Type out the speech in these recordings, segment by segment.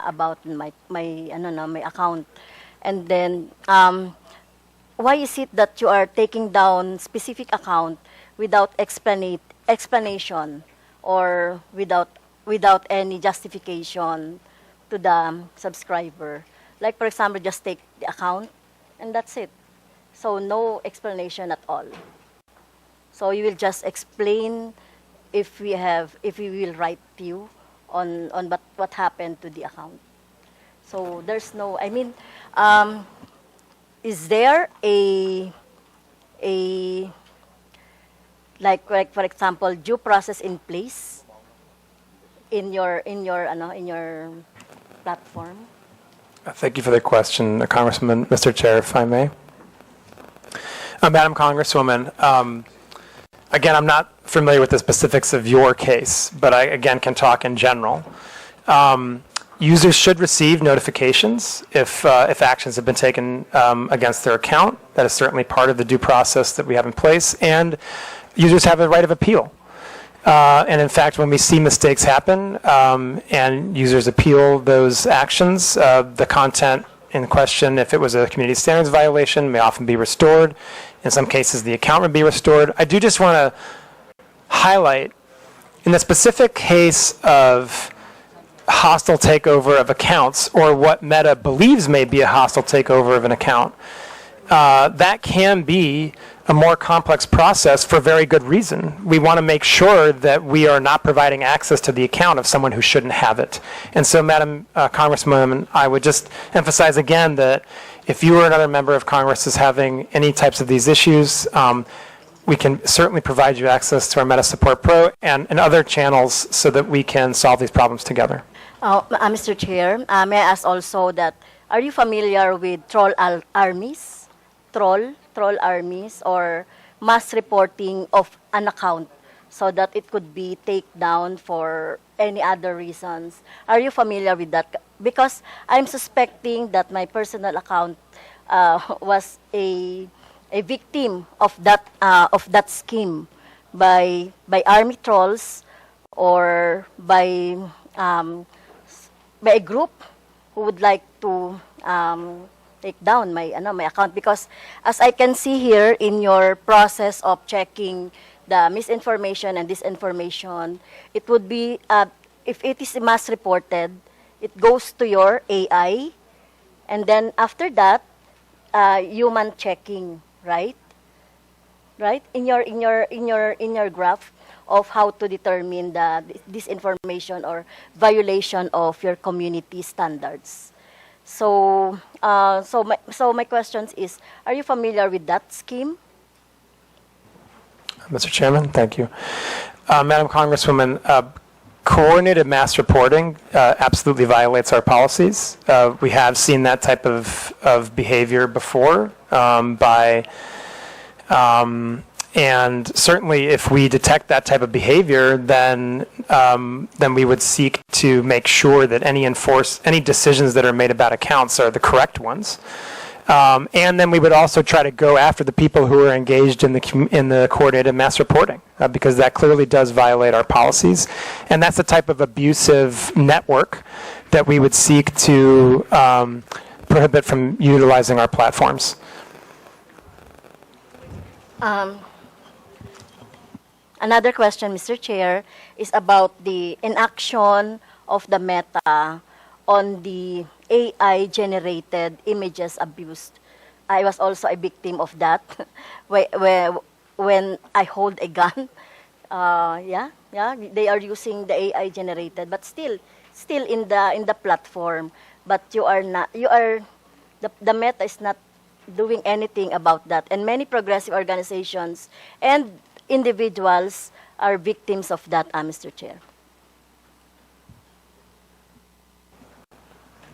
about my account. And then, why is it that you are taking down specific account without explanation or without any justification to the subscriber? Like, for example, just take the account and that's it. So no explanation at all. So you will just explain if we will write to you on what happened to the account. So there's no, is there a like for example due process in place in your platform? Thank you for the question, Congressman. Mr. Chair, if I may. Madam Congresswoman, again, I'm not familiar with the specifics of your case, but I, again, can talk in general. Users should receive notifications if actions have been taken against their account. That is certainly part of the due process that we have in place. And users have a right of appeal. And in fact, when we see mistakes happen and users appeal those actions, the content in question, if it was a community standards violation, may often be restored. In some cases, the account would be restored. I do just want to highlight, in the specific case of hostile takeover of accounts, or what Meta believes may be a hostile takeover of an account, that can be a more complex process for very good reason. We want to make sure that we are not providing access to the account of someone who shouldn't have it. And so, Madam Congresswoman, I would just emphasize again that if you or another member of Congress is having any types of these issues, we can certainly provide you access to our Meta Support Pro and other channels so that we can solve these problems together. Mr. Chair, may I ask also that, are you familiar with troll armies? Troll armies, or mass reporting of an account so that it could be taken down for any other reasons? Are you familiar with that? Because I'm suspecting that my personal account was a victim of that scheme by army trolls, or by a group who would like to take down my account. Because as I can see here in your process of checking the misinformation and disinformation, it would be, if it is mass reported, it goes to your AI, and then after that, human checking, right? Right? In your graph of how to determine the disinformation or violation of your community standards. So, my questions is, are you familiar with that scheme? Mr. Chairman, thank you. Madam Congresswoman, coordinated mass reporting absolutely violates our policies. We have seen that type of behavior before and certainly if we detect that type of behavior, then we would seek to make sure that any decisions that are made about accounts are the correct ones. And then we would also try to go after the people who are engaged in the coordinated mass reporting, because that clearly does violate our policies. And that's the type of abusive network that we would seek to prohibit from utilizing our platforms. Another question, Mr. Chair, is about the inaction of the Meta on the AI-generated images abused. I was also a victim of that when I hold a gun. They are using the AI-generated, but still in the platform. But the Meta is not doing anything about that, and many progressive organizations and individuals are victims of that, Mr. Chair.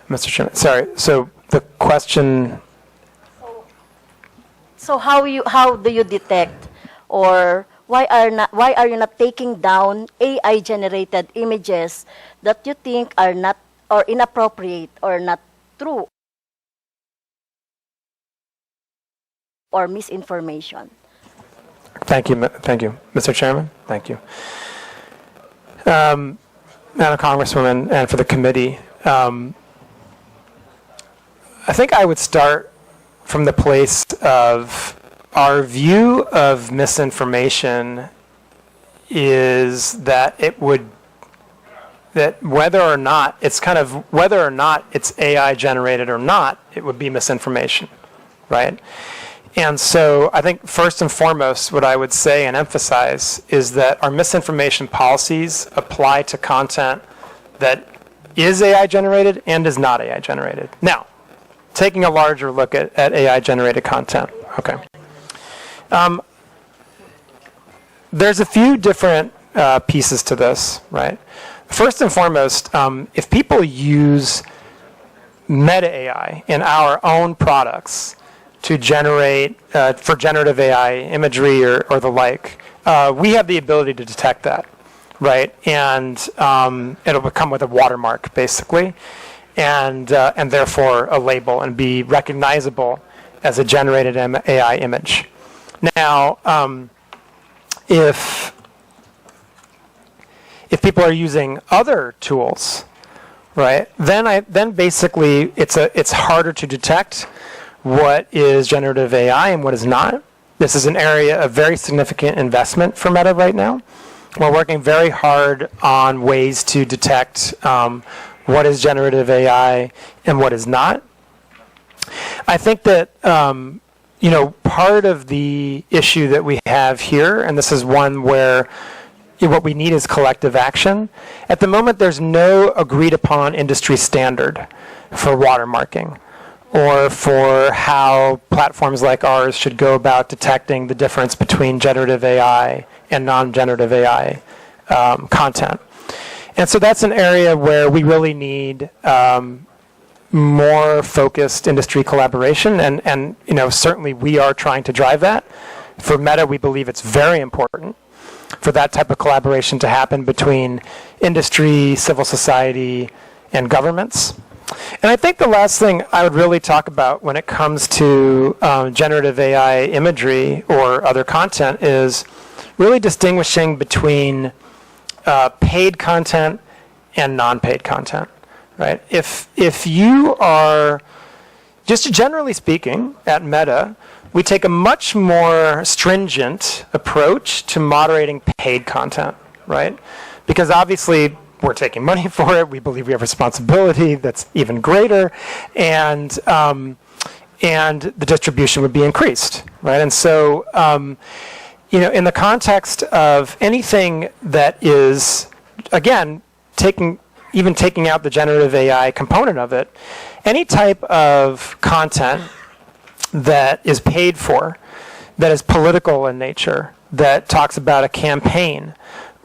Mr. Chairman, sorry. So the question. So how do you detect, or why are you not taking down AI-generated images that you think are not, or inappropriate, or not true, or misinformation? Thank you, Mr. Chairman. Thank you. Madam Congresswoman, and for the committee, I think I would start from the place of our view of misinformation is that that whether or not it's AI generated or not, it would be misinformation, right? And so I think first and foremost, what I would say and emphasize is that our misinformation policies apply to content that is AI generated and is not AI generated. Now, taking a larger look at AI generated content, okay. There's a few different pieces to this, right? First and foremost, if people use meta AI in our own products to generate, for generative AI imagery or the like, we have the ability to detect that, right? And it'll come with a watermark, basically, and therefore a label and be recognizable as a generated AI image. Now, if people are using other tools, right, then basically it's harder to detect what is generative AI and what is not. This is an area of very significant investment for Meta right now. We're working very hard on ways to detect what is generative AI and what is not. I think that part of the issue that we have here, and this is one where what we need is collective action. At the moment, there's no agreed upon industry standard for watermarking or for how platforms like ours should go about detecting the difference between generative AI and non-generative AI content. And so that's an area where we really need more focused industry collaboration, and certainly we are trying to drive that. For Meta, we believe it's very important for that type of collaboration to happen between industry, civil society, and governments. And I think the last thing I would really talk about when it comes to generative AI imagery or other content is really distinguishing between paid content and non-paid content, right? If you are, just generally speaking, at Meta, we take a much more stringent approach to moderating paid content, right? Because obviously we're taking money for it. We believe we have responsibility that's even greater, and the distribution would be increased, right? And so, in the context of anything that is, again, taking out the generative AI component of it, any type of content that is paid for, that is political in nature, that talks about a campaign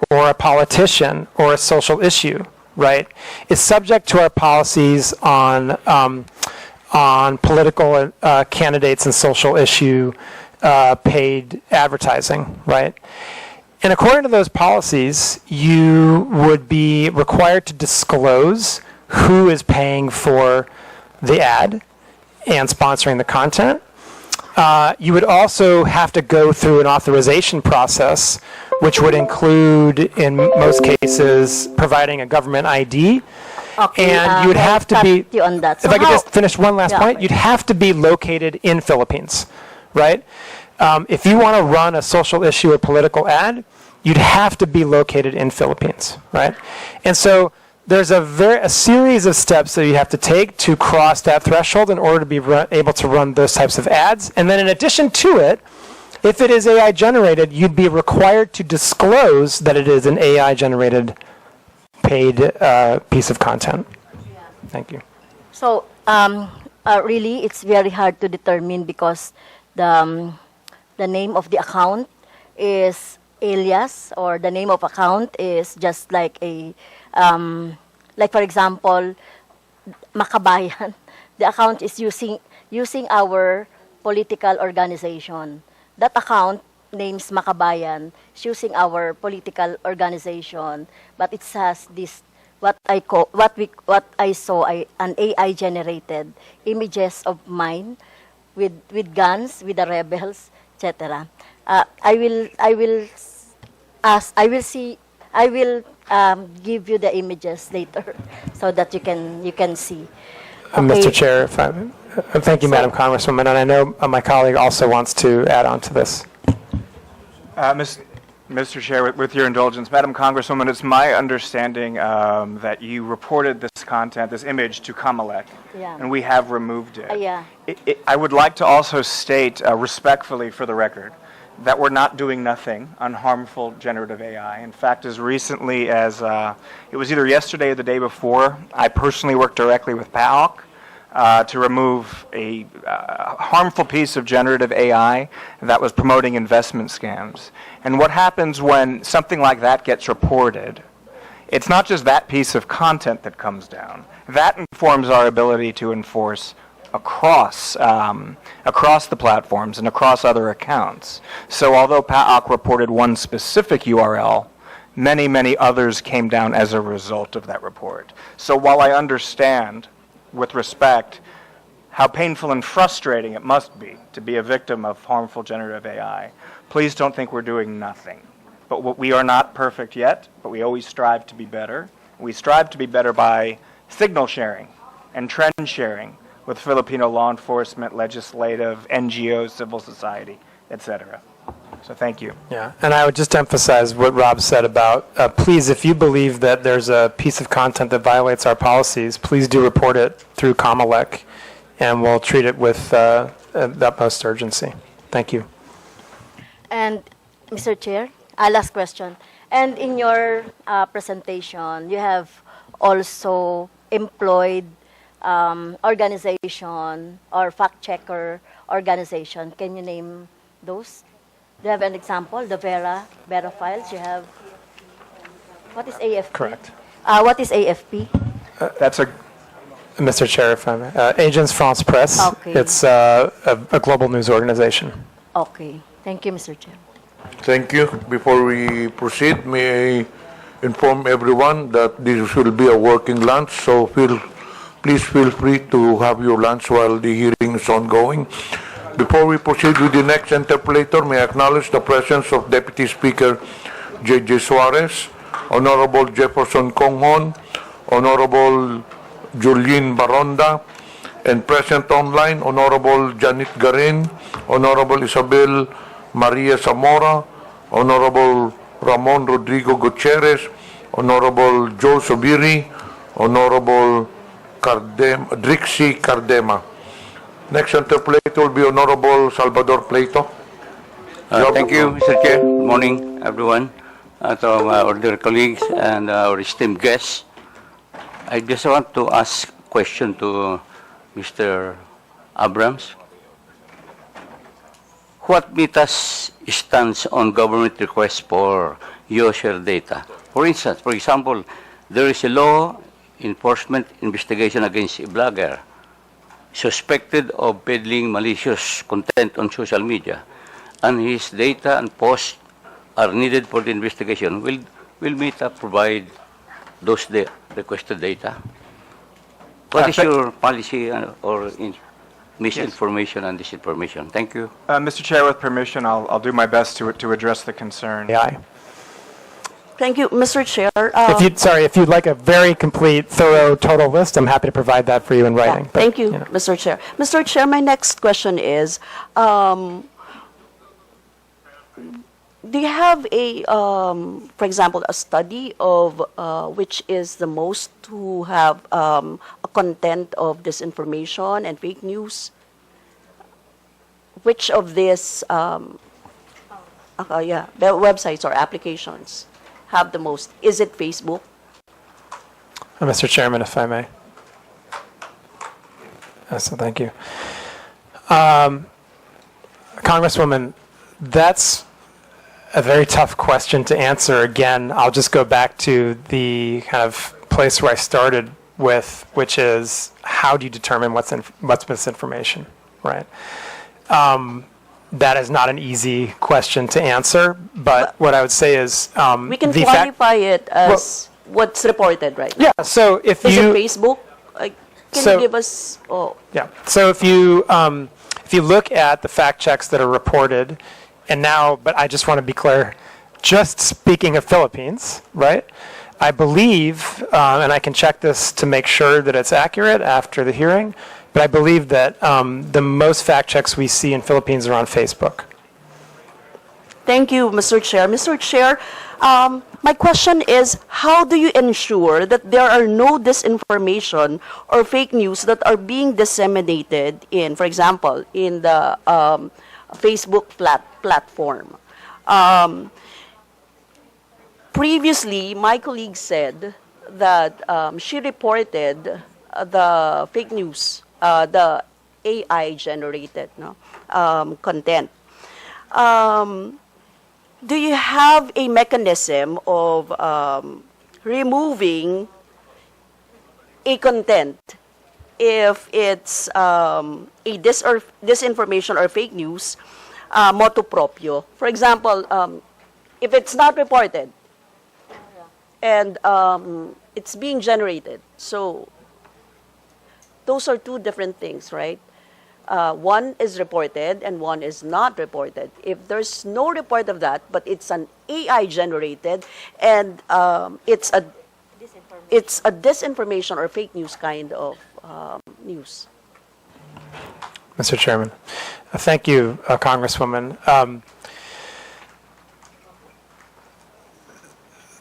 or a politician or a social issue, right, is subject to our policies on political candidates and social issue paid advertising, right? And according to those policies, you would be required to disclose who is paying for the ad and sponsoring the content. You would also have to go through an authorization process, which would include, in most cases, providing a government ID. Okay, and you would have to be, you on that. So if I could just finish one last point, you'd have to be located in Philippines, right? If you want to run a social issue or political ad, you'd have to be located in Philippines, right? And so there's a series of steps that you have to take to cross that threshold in order to be able to run those types of ads. And then in addition to it, if it is AI generated, you'd be required to disclose that it is an AI generated paid piece of content. Thank you. So really, it's very hard to determine because the name of the account is alias, or the name of account is just like a like for example, Makabayan. The account is using our political organization. That account names Makabayan is using our political organization, but it has this what I saw an AI generated images of mine with guns, with the rebels, etc. I will see I will give you the images later so that you can see. Mr. Chair, if thank you, Madam Congresswoman, and I know my colleague also wants to add on to this. Mr. Chair, with your indulgence, Madam Congresswoman, it's my understanding that you reported this content, this image, to CAMOT, Yeah. and we have removed it. Yeah. I would like to also state respectfully for the record that we're not doing nothing on harmful generative AI. In fact, as recently as it was either yesterday or the day before, I personally worked directly with PAOK to remove a harmful piece of generative AI that was promoting investment scams. And what happens when something like that gets reported, it's not just that piece of content that comes down. That informs our ability to enforce across the platforms and across other accounts. So although PAOK reported one specific URL, many, many others came down as a result of that report. So while I understand, with respect, how painful and frustrating it must be to be a victim of harmful generative AI, please don't think we're doing nothing. But we are not perfect yet, but we always strive to be better. We strive to be better by signal sharing and trend sharing with Filipino law enforcement, legislative, NGOs, civil society, etc. So thank you. Yeah, and I would just emphasize what Rob said about, please, if you believe that there's a piece of content that violates our policies, please do report it through CAMOT, and we'll treat it with the utmost urgency. Thank you. And Mr. Chair, last question. And in your presentation, you have also employed organization or fact-checker organization. Can you name those? Do you have an example? The Vera files. You have. What is AFP? Correct. What is AFP? That's a Mr. Chair, if I may. Agence France Presse. Okay. It's a global news organization. Okay. Thank you, Mr. Chair. Thank you. Before we proceed, may I inform everyone that this will be a working lunch, so please feel free to have your lunch while the hearing is ongoing. Before we proceed with the next interpolator, may I acknowledge the presence of Deputy Speaker J.J. Suarez, Honorable Jefferson Conghon, Honorable Julien Baronda, and present online, Honorable Janet Garin, Honorable Isabel Maria Zamora, Honorable Ramon Rodrigo Gutierrez, Honorable Joe Sobiri, Honorable Drixie Cardema. Next interpolator will be Honorable Salvador Plato. Thank you, Mr. Chair. Good morning, everyone. To our dear colleagues and our esteemed guests. I just want to ask a question to Mr. Abrams. What MITA's stance on government requests for user data? For instance, for example, there is a law enforcement investigation against a blogger suspected of peddling malicious content on social media, and his data and posts are needed for the investigation. Will MITA provide those requested data? What is your policy or misinformation and disinformation? Thank you. Mr. Chair, with permission, I'll do my best to address the concern. AI. Thank you, Mr. Chair. If you'd like a very complete, thorough, total list, I'm happy to provide that for you in writing. But, thank you, Mr. Chair. Mr. Chair, my next question is, do you have a, for example, a study of which is the most who have a content of disinformation and fake news? Which of these websites or applications have the most? Is it Facebook? Mr. Chairman, if I may. So thank you. Congresswoman, that's a very tough question to answer. Again, I'll just go back to the kind of place where I started with, which is how do you determine what's misinformation, right? That is not an easy question to answer, but what I would say is we can qualify it as what's reported, right? Yeah. So if is you it Facebook? Can you give us? Oh. Yeah. So if you look at the fact checks that are reported, and now, but I just want to be clear, just speaking of Philippines, right? I believe, and I can check this to make sure that it's accurate after the hearing, but I believe that the most fact checks we see in Philippines are on Facebook. Thank you, Mr. Chair. Mr. Chair, my question is, how do you ensure that there are no disinformation or fake news that are being disseminated in, for example, in the Facebook platform? Previously, my colleague said that she reported the fake news, the AI-generated content. Do you have a mechanism of removing a content if it's a disinformation or fake news motu proprio? For example, if it's not reported and it's being generated, so those are two different things, right? One is reported and one is not reported. If there's no report of that, but it's an AI generated and it's a disinformation or fake news kind of news. Mr. Chairman. Thank you, Congresswoman.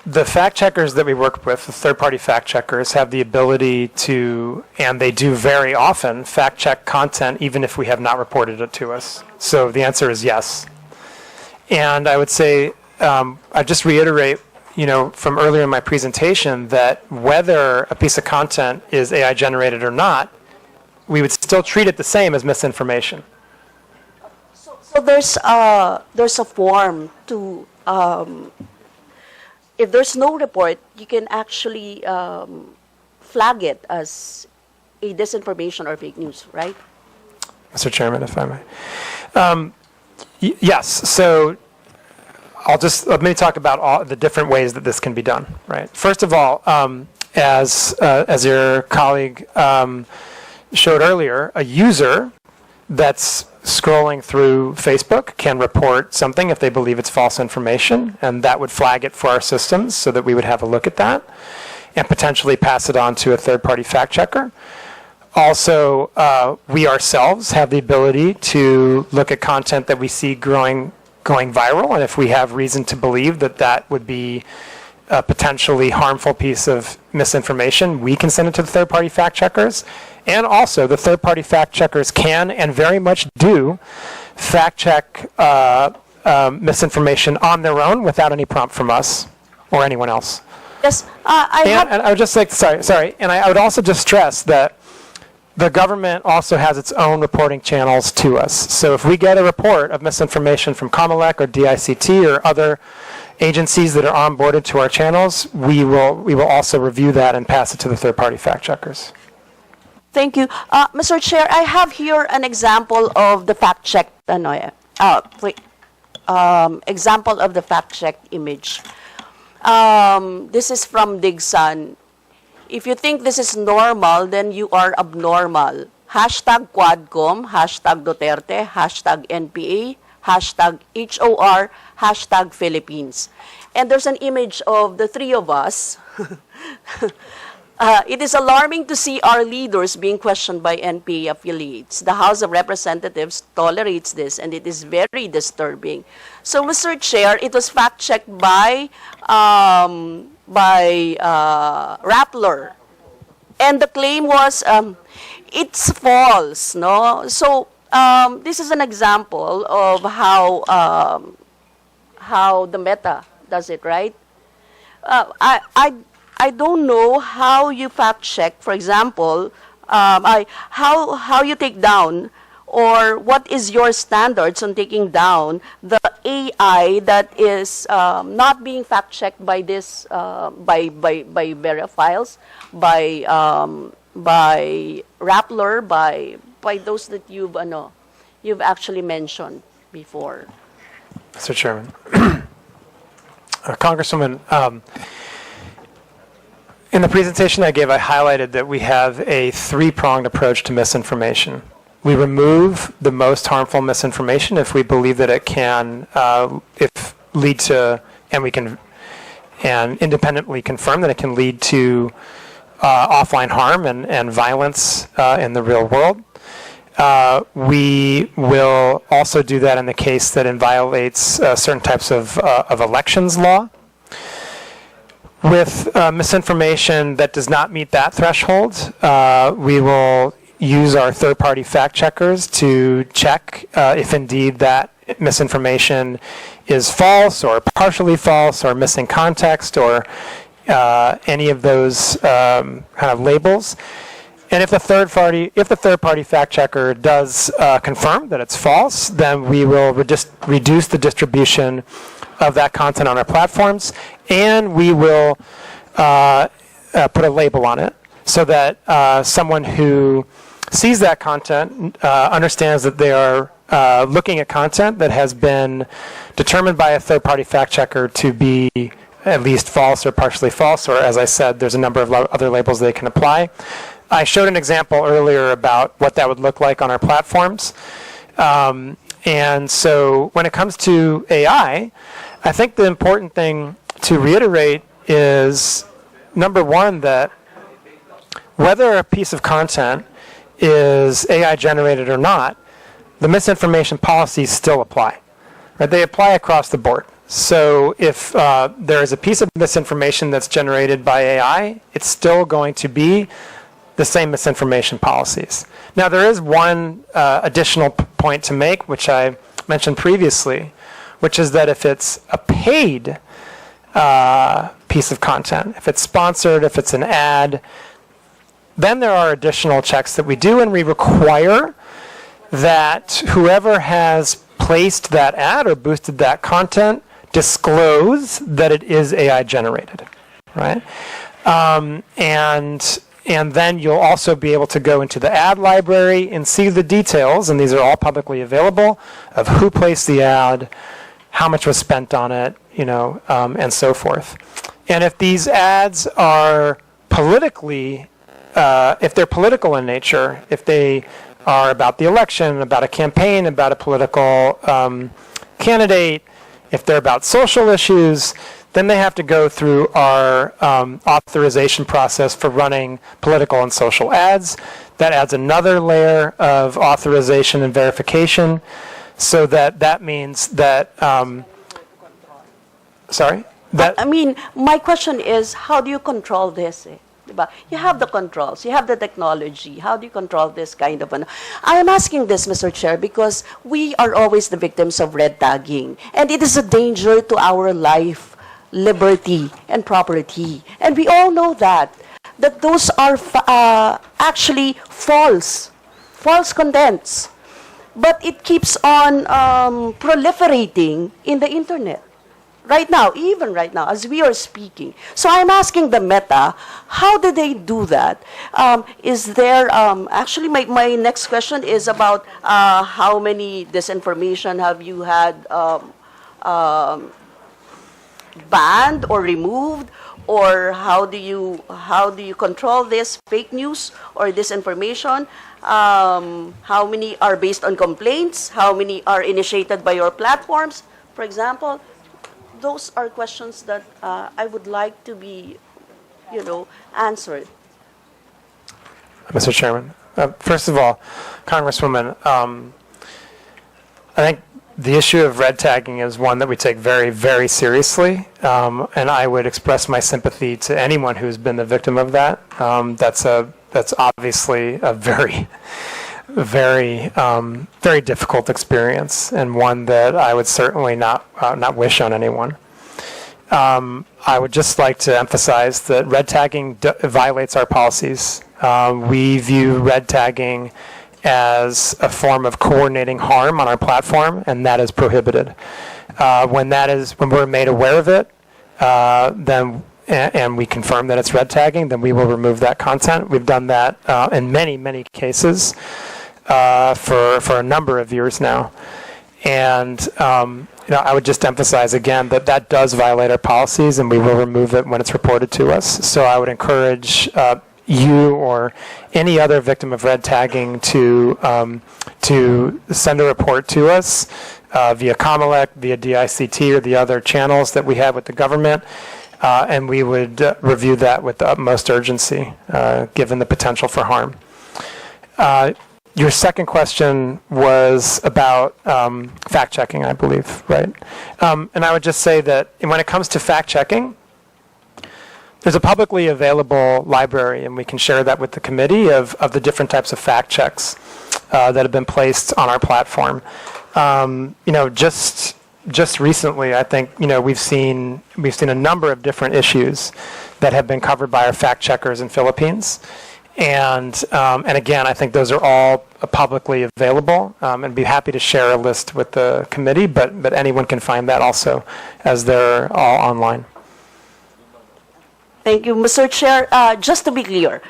The fact checkers that we work with, the third-party fact checkers, have the ability to, and they do very often, fact check content even if we have not reported it to us. So the answer is yes. And I would say, I just reiterate, from earlier in my presentation that whether a piece of content is AI generated or not, we would still treat it the same as misinformation. So there's a form to, if there's no report, you can actually flag it as a disinformation or fake news, right? Mr. Chairman, if I may. Yes. So let me talk about all the different ways that this can be done, right? First of all, as your colleague showed earlier, a user that's scrolling through Facebook can report something if they believe it's false information, and that would flag it for our systems so that we would have a look at that and potentially pass it on to a third-party fact checker. Also, we ourselves have the ability to look at content that we see going viral, and if we have reason to believe that that would be a potentially harmful piece of misinformation, we can send it to the third-party fact checkers. And also, the third-party fact checkers can and very much do fact check misinformation on their own without any prompt from us or anyone else. Yes, And I would just like, sorry, and I would also just stress that the government also has its own reporting channels to us. So if we get a report of misinformation from COMELEC or DICT or other agencies that are onboarded to our channels, we will also review that and pass it to the third-party fact checkers. Thank you. Mr. Chair, I have here an example of the fact check, example of the fact check image. This is from Digsan. If you think this is normal, then you are abnormal. Hashtag Quadcom, hashtag Duterte, hashtag NPA, hashtag HOR, hashtag Philippines. And there's an image of the three of us. It is alarming to see our leaders being questioned by NPA affiliates. The House of Representatives tolerates this, and it is very disturbing. So, Mr. Chair, it was fact-checked by Rappler, and the claim was it's false. No, so this is an example of how the Meta does it, right? I don't know how you fact check, for example, how you take down, or what is your standards on taking down the AI that is not being fact checked by this by Verifiles, by Rappler, by those that you've actually mentioned before. Mr. Chairman, Congresswoman. In the presentation I gave, I highlighted that we have a three-pronged approach to misinformation. We remove the most harmful misinformation if we believe that it can lead to and we can independently confirm that it can lead to offline harm and violence in the real world. We will also do that in the case that it violates certain types of elections law. With misinformation that does not meet that threshold, we will use our third-party fact checkers to check if indeed that misinformation is false or partially false or missing context or any of those kind of labels. And if the third-party fact checker does confirm that it's false, then we will reduce the distribution of that content on our platforms, and we will put a label on it so that someone who sees that content understands that they are looking at content that has been determined by a third-party fact checker to be at least false or partially false, or as I said, there's a number of other labels they can apply. I showed an example earlier about what that would look like on our platforms. And so when it comes to AI, I think the important thing to reiterate is, number one, that whether a piece of content is AI generated or not, the misinformation policies still apply. Right? They apply across the board. So if there is a piece of misinformation that's generated by AI, it's still going to be the same misinformation policies. Now, there is one additional point to make, which I mentioned previously, which is that if it's a paid piece of content, if it's sponsored, if it's an ad, then there are additional checks that we do, and we require that whoever has placed that ad or boosted that content disclose that it is AI generated, right? And then you'll also be able to go into the ad library and see the details, and these are all publicly available, of who placed the ad, how much was spent on it, and so forth. And if these ads are politically, if they're political in nature, if they are about the election, about a campaign, about a political candidate, if they're about social issues, then they have to go through our authorization process for running political and social ads. That adds another layer of authorization and verification, so that means that, my question is, how do you control this? You have the controls, you have the technology. How do you control this kind of I am asking this, Mr. Chair, because we are always the victims of red tagging, and it is a danger to our life, liberty, and property. And we all know that those are actually false contents. But it keeps on proliferating in the internet. Even right now, as we are speaking. So I'm asking the Meta, how do they do that? Is there, actually my next question is about how many disinformation have you had banned or removed, or how do you control this fake news or disinformation? How many are based on complaints? How many are initiated by your platforms, for example? Those are questions that I would like to be, answered. Mr. Chairman, first of all, Congresswoman, I think the issue of red tagging is one that we take very, very seriously, and I would express my sympathy to anyone who's been the victim of that. That's obviously a very, very, very difficult experience, and one that I would certainly not wish on anyone. I would just like to emphasize that red tagging violates our policies. We view red tagging as a form of coordinating harm on our platform, and that is prohibited. When we're made aware of it, and we confirm that it's red tagging, then we will remove that content. We've done that in many, many cases for a number of years now. And I would just emphasize again that does violate our policies, and we will remove it when it's reported to us. So I would encourage you or any other victim of red tagging to send a report to us via COMELEC, via DICT, or the other channels that we have with the government, and we would review that with the utmost urgency, given the potential for harm. Your second question was about fact-checking, I believe, right? And I would just say that when it comes to fact-checking, there's a publicly available library, and we can share that with the committee of the different types of fact checks that have been placed on our platform. Just recently, I think we've seen a number of different issues that have been covered by our fact checkers in Philippines, and again, I think those are all publicly available, and be happy to share a list with the committee. But anyone can find that also, as they're all online. Thank you, Mr. Chair. Just to be clear,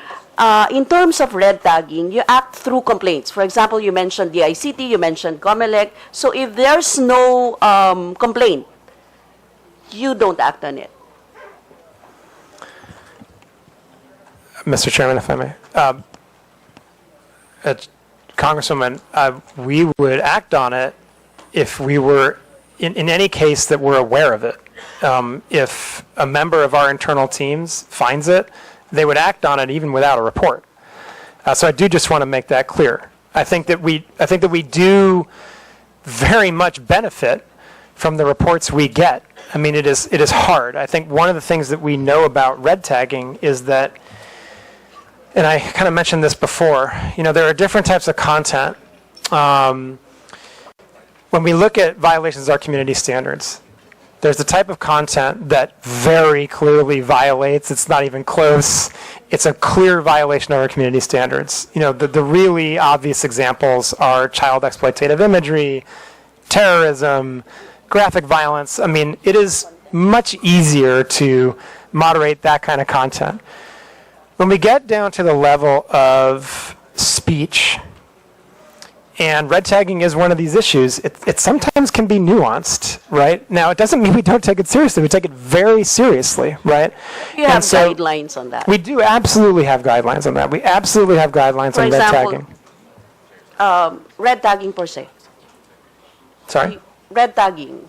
in terms of red tagging, you act through complaints. For example, you mentioned the ICT, you mentioned COMELEC. So if there's no complaint, you don't act on it. Mr. Chairman, if I may. Congresswoman, we would act on it if we were, in any case that we're aware of it. If a member of our internal teams finds it, they would act on it even without a report. So I do just want to make that clear. I think that we do very much benefit from the reports we get. I mean, it is hard. I think one of the things that we know about red tagging is that, and I kind of mentioned this before, there are different types of content. When we look at violations of our community standards, there's the type of content that very clearly violates. It's not even close. It's a clear violation of our community standards. The really obvious examples are child exploitative imagery, terrorism, graphic violence. I mean, it is much easier to moderate that kind of content. When we get down to the level of speech, and red tagging is one of these issues, it sometimes can be nuanced, right? Now, it doesn't mean we don't take it seriously. We take it very seriously, right? You have guidelines on that. We do absolutely have guidelines on that. We absolutely have guidelines on red tagging. Red tagging per se. Sorry? Red tagging.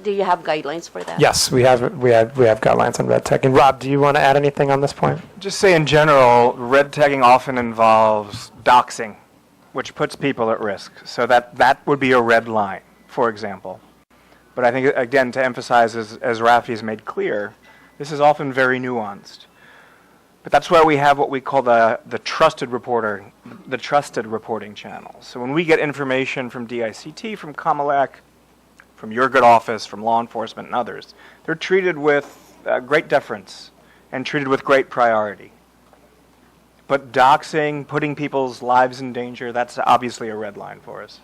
Do you have guidelines for that? Yes, we have guidelines on red tagging. Rob, do you want to add anything on this point? Just say in general, red tagging often involves doxing, which puts people at risk. So that would be a red line, for example. But I think, again, to emphasize, as Rafi has made clear, this is often very nuanced. But that's why we have what we call the trusted reporting channel. So when we get information from DICT, from COMELEC, from your good office, from law enforcement and others, they're treated with great deference and treated with great priority. But doxing, putting people's lives in danger, that's obviously a red line for us.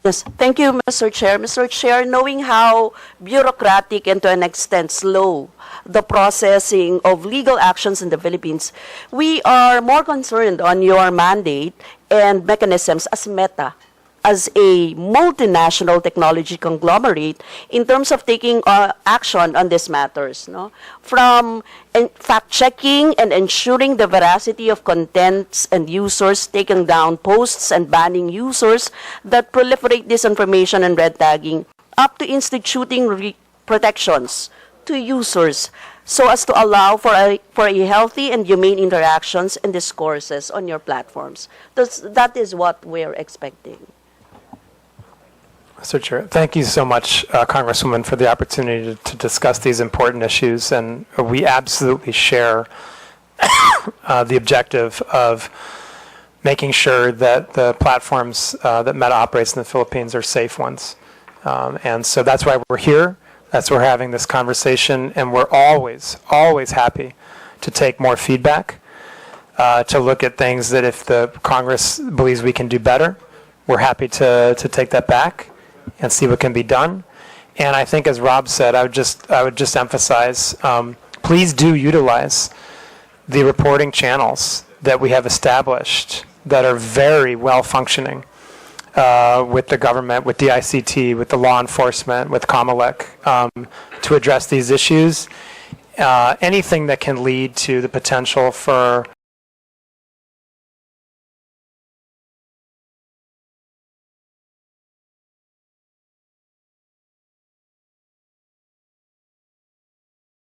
Yes, thank you, Mr. Chair. Mr. Chair, knowing how bureaucratic and to an extent slow the processing of legal actions in the Philippines, we are more concerned on your mandate and mechanisms as Meta, as a multinational technology conglomerate in terms of taking action on these matters, no? From fact-checking and ensuring the veracity of contents and users, taking down posts and banning users that proliferate disinformation and red tagging, up to instituting protections to users so as to allow for a healthy and humane interactions and discourses on your platforms. That is what we're expecting. Mr. Chair, thank you so much, Congresswoman, for the opportunity to discuss these important issues. And we absolutely share the objective of making sure that the platforms that Meta operates in the Philippines are safe ones. And so that's why we're here. That's why we're having this conversation. And we're always, always happy to take more feedback, to look at things that if the Congress believes we can do better, we're happy to take that back and see what can be done. And I think, as Rob said, I would just emphasize, please do utilize the reporting channels that we have established that are very well functioning with the government, with DICT, with the law enforcement, with COMELEC, to address these issues. Anything that can lead to the potential for